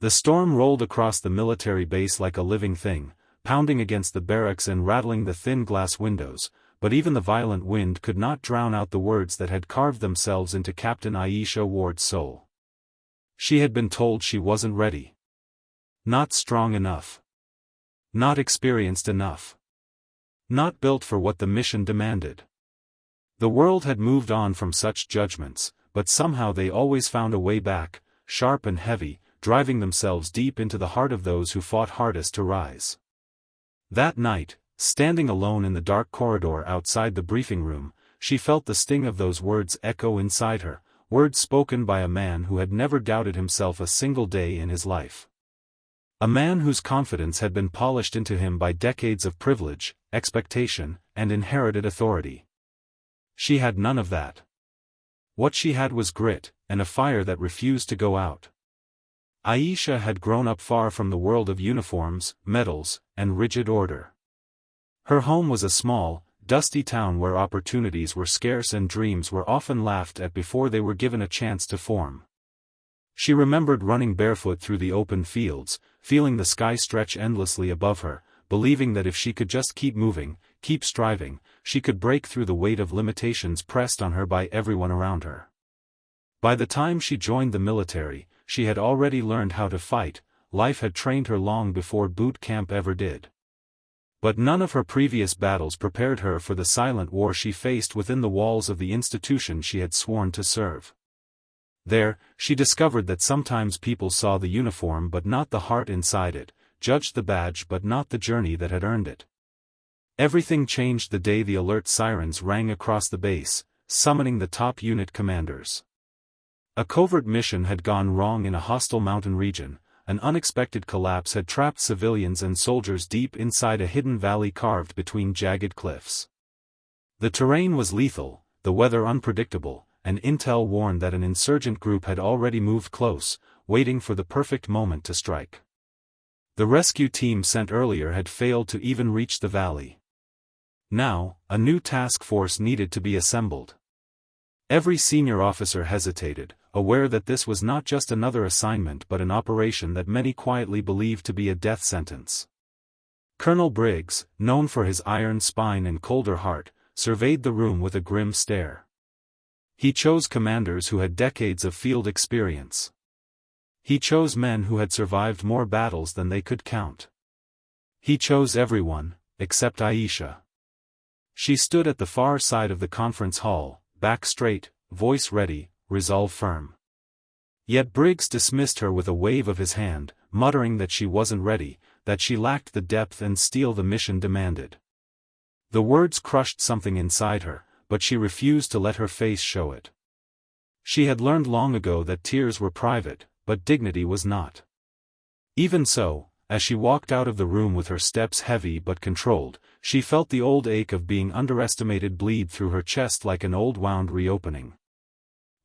The storm rolled across the military base like a living thing, pounding against the barracks and rattling the thin glass windows, but even the violent wind could not drown out the words that had carved themselves into Captain Aisha Ward's soul. She had been told she wasn't ready. Not strong enough. Not experienced enough. Not built for what the mission demanded. The world had moved on from such judgments, but somehow they always found a way back, sharp and heavy, driving themselves deep into the heart of those who fought hardest to rise. That night, standing alone in the dark corridor outside the briefing room, she felt the sting of those words echo inside her, words spoken by a man who had never doubted himself a single day in his life. A man whose confidence had been polished into him by decades of privilege, expectation, and inherited authority. She had none of that. What she had was grit, and a fire that refused to go out. Aisha had grown up far from the world of uniforms, medals, and rigid order. Her home was a small, dusty town where opportunities were scarce and dreams were often laughed at before they were given a chance to form. She remembered running barefoot through the open fields, feeling the sky stretch endlessly above her, believing that if she could just keep moving, keep striving, she could break through the weight of limitations pressed on her by everyone around her. By the time she joined the military, she had already learned how to fight. Life had trained her long before boot camp ever did. But none of her previous battles prepared her for the silent war she faced within the walls of the institution she had sworn to serve. There, she discovered that sometimes people saw the uniform but not the heart inside it, judged the badge but not the journey that had earned it. Everything changed the day the alert sirens rang across the base, summoning the top unit commanders. A covert mission had gone wrong in a hostile mountain region. An unexpected collapse had trapped civilians and soldiers deep inside a hidden valley carved between jagged cliffs. The terrain was lethal, the weather unpredictable, and intel warned that an insurgent group had already moved close, waiting for the perfect moment to strike. The rescue team sent earlier had failed to even reach the valley. Now, a new task force needed to be assembled. Every senior officer hesitated, aware that this was not just another assignment but an operation that many quietly believed to be a death sentence. Colonel Briggs, known for his iron spine and colder heart, surveyed the room with a grim stare. He chose commanders who had decades of field experience. He chose men who had survived more battles than they could count. He chose everyone, except Aisha. She stood at the far side of the conference hall, back straight, voice ready, resolve firm. Yet Briggs dismissed her with a wave of his hand, muttering that she wasn't ready, that she lacked the depth and steel the mission demanded. The words crushed something inside her, but she refused to let her face show it. She had learned long ago that tears were private, but dignity was not. Even so, as she walked out of the room with her steps heavy but controlled, she felt the old ache of being underestimated bleed through her chest like an old wound reopening.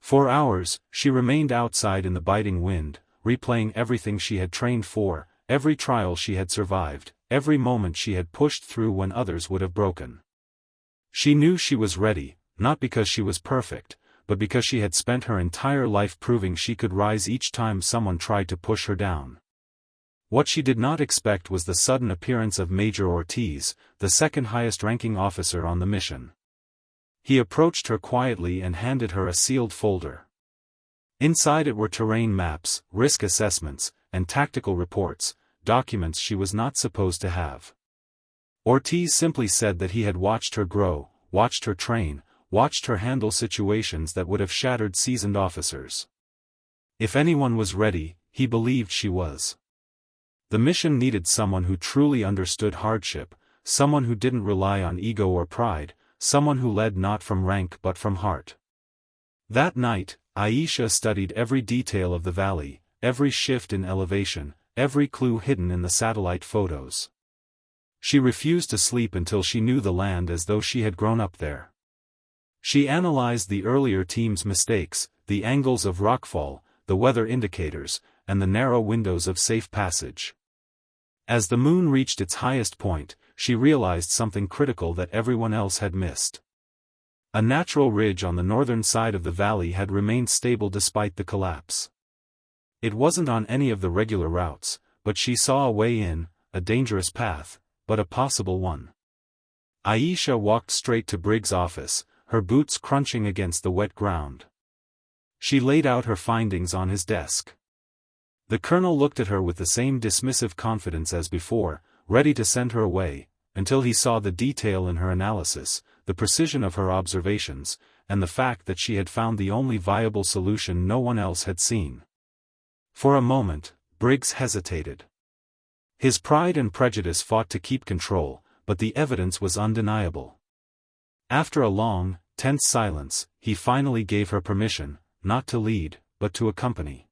For hours, she remained outside in the biting wind, replaying everything she had trained for, every trial she had survived, every moment she had pushed through when others would have broken. She knew she was ready, not because she was perfect, but because she had spent her entire life proving she could rise each time someone tried to push her down. What she did not expect was the sudden appearance of Major Ortiz, the second highest-ranking officer on the mission. He approached her quietly and handed her a sealed folder. Inside it were terrain maps, risk assessments, and tactical reports, documents she was not supposed to have. Ortiz simply said that he had watched her grow, watched her train, watched her handle situations that would have shattered seasoned officers. If anyone was ready, he believed she was. The mission needed someone who truly understood hardship, someone who didn't rely on ego or pride, someone who led not from rank but from heart. That night, Aisha studied every detail of the valley, every shift in elevation, every clue hidden in the satellite photos. She refused to sleep until she knew the land as though she had grown up there. She analyzed the earlier team's mistakes, the angles of rockfall, the weather indicators, and the narrow windows of safe passage. As the moon reached its highest point, she realized something critical that everyone else had missed. A natural ridge on the northern side of the valley had remained stable despite the collapse. It wasn't on any of the regular routes, but she saw a way in, a dangerous path, but a possible one. Aisha walked straight to Briggs' office, her boots crunching against the wet ground. She laid out her findings on his desk. The colonel looked at her with the same dismissive confidence as before, ready to send her away, until he saw the detail in her analysis, the precision of her observations, and the fact that she had found the only viable solution no one else had seen. For a moment, Briggs hesitated. His pride and prejudice fought to keep control, but the evidence was undeniable. After a long, tense silence, he finally gave her permission, not to lead, but to accompany.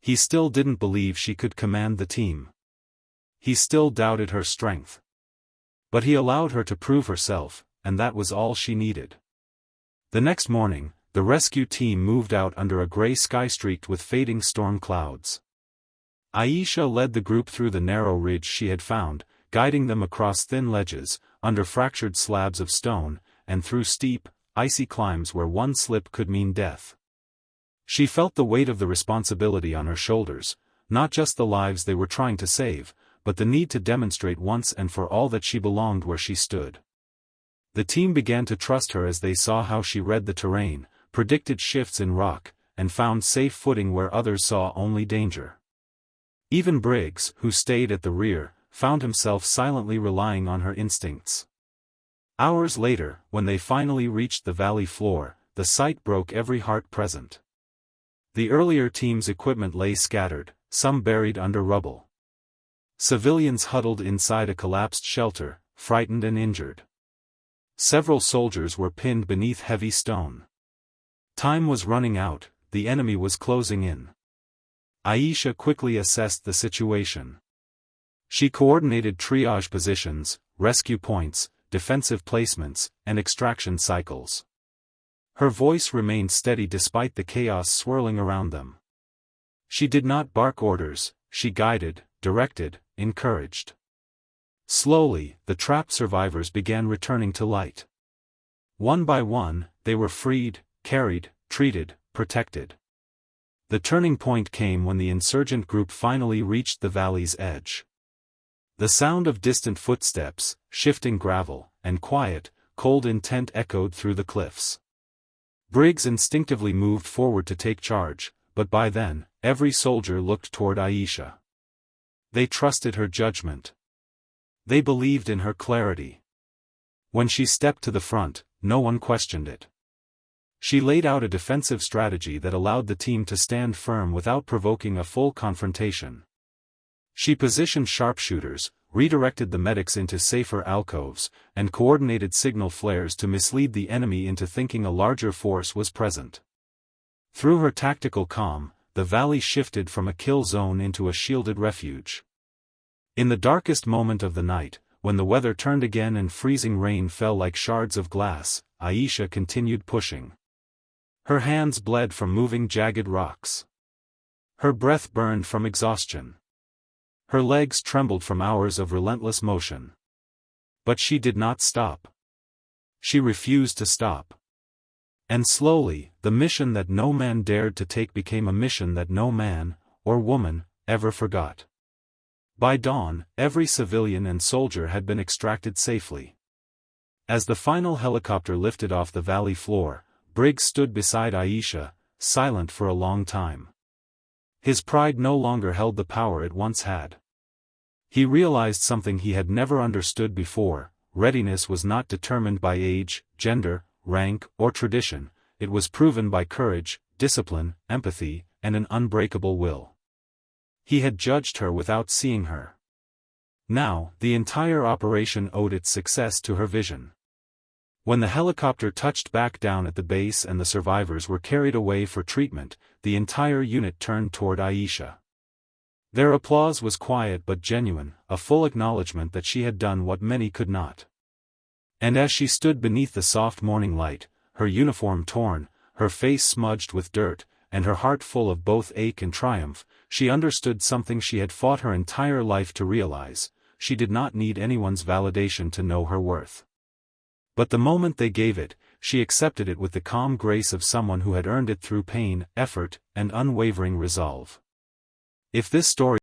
He still didn't believe she could command the team. He still doubted her strength. But he allowed her to prove herself, and that was all she needed. The next morning, the rescue team moved out under a gray sky streaked with fading storm clouds. Aisha led the group through the narrow ridge she had found, guiding them across thin ledges, under fractured slabs of stone, and through steep, icy climbs where one slip could mean death. She felt the weight of the responsibility on her shoulders, not just the lives they were trying to save, but the need to demonstrate once and for all that she belonged where she stood. The team began to trust her as they saw how she read the terrain, predicted shifts in rock, and found safe footing where others saw only danger. Even Briggs, who stayed at the rear, found himself silently relying on her instincts. Hours later, when they finally reached the valley floor, the sight broke every heart present. The earlier team's equipment lay scattered, some buried under rubble. Civilians huddled inside a collapsed shelter, frightened and injured. Several soldiers were pinned beneath heavy stone. Time was running out, the enemy was closing in. Aisha quickly assessed the situation. She coordinated triage positions, rescue points, defensive placements, and extraction cycles. Her voice remained steady despite the chaos swirling around them. She did not bark orders, she guided, directed, encouraged. Slowly, the trapped survivors began returning to light. One by one, they were freed, carried, treated, protected. The turning point came when the insurgent group finally reached the valley's edge. The sound of distant footsteps, shifting gravel, and quiet, cold intent echoed through the cliffs. Briggs instinctively moved forward to take charge, but by then, every soldier looked toward Aisha. They trusted her judgment. They believed in her clarity. When she stepped to the front, no one questioned it. She laid out a defensive strategy that allowed the team to stand firm without provoking a full confrontation. She positioned sharpshooters, redirected the medics into safer alcoves, and coordinated signal flares to mislead the enemy into thinking a larger force was present. Through her tactical calm, the valley shifted from a kill zone into a shielded refuge. In the darkest moment of the night, when the weather turned again and freezing rain fell like shards of glass, Aisha continued pushing. Her hands bled from moving jagged rocks. Her breath burned from exhaustion. Her legs trembled from hours of relentless motion. But she did not stop. She refused to stop. And slowly, the mission that no man dared to take became a mission that no man, or woman, ever forgot. By dawn, every civilian and soldier had been extracted safely. As the final helicopter lifted off the valley floor, Briggs stood beside Aisha, silent for a long time. His pride no longer held the power it once had. He realized something he had never understood before: readiness was not determined by age, gender, rank, or tradition, it was proven by courage, discipline, empathy, and an unbreakable will. He had judged her without seeing her. Now, the entire operation owed its success to her vision. When the helicopter touched back down at the base and the survivors were carried away for treatment, the entire unit turned toward Aisha. Their applause was quiet but genuine, a full acknowledgement that she had done what many could not. And as she stood beneath the soft morning light, her uniform torn, her face smudged with dirt, and her heart full of both ache and triumph, she understood something she had fought her entire life to realize: she did not need anyone's validation to know her worth. But the moment they gave it, she accepted it with the calm grace of someone who had earned it through pain, effort, and unwavering resolve. If this story